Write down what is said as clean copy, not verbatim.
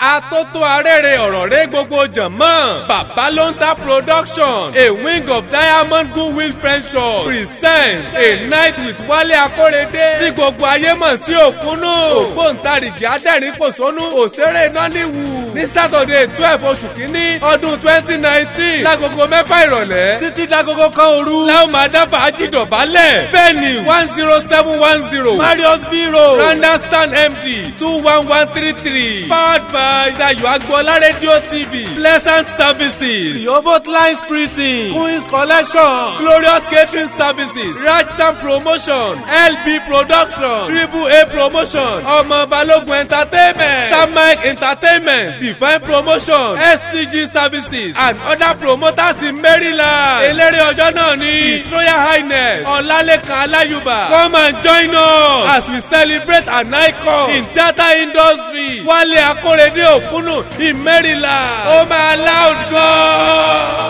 Atótó arére ọ̀rọ̀ rẹ gbogbo jànmọ́. Babalonta production, a wing of Diamond Goodwill Pension, presents a night with Wálé Akórèdé. Tí gbogbo ayé mọ̀ sí Òkúnnù. Ògbóǹtarìgì adẹ́rìn-pòṣónú òṣèré Nollywood. Ní Saturday 12 oṣù kìíní ọdún 2019. Lágogo 6 ìrọ̀lẹ́. Títí dágogo kan òru. Láwọn máa dá fàájì dọ̀bálẹ̀. Venue 10710. Marius B. Road. Randall Stan MD 21133. Powered by Dayo Agboola Radio TV. Pleasant Services. Rehoboth Lines Printing. Queen's Collection. Glorious Catering Services. Rajsam Promotion. LB Production. Triple A Promotion. Ọmọ Balógun Entertainment. Samike Entertainment. Divine Promotion. STG Services. And other promoters in Maryland. Eléré ọjọ́ náà ni His Royal Highness Ọlálékan Aláyùbá. Come and join us as we celebrate an icon in theatre industry. Wálé Akórèdé Òkúnnù in Maryland. Oh my loud God.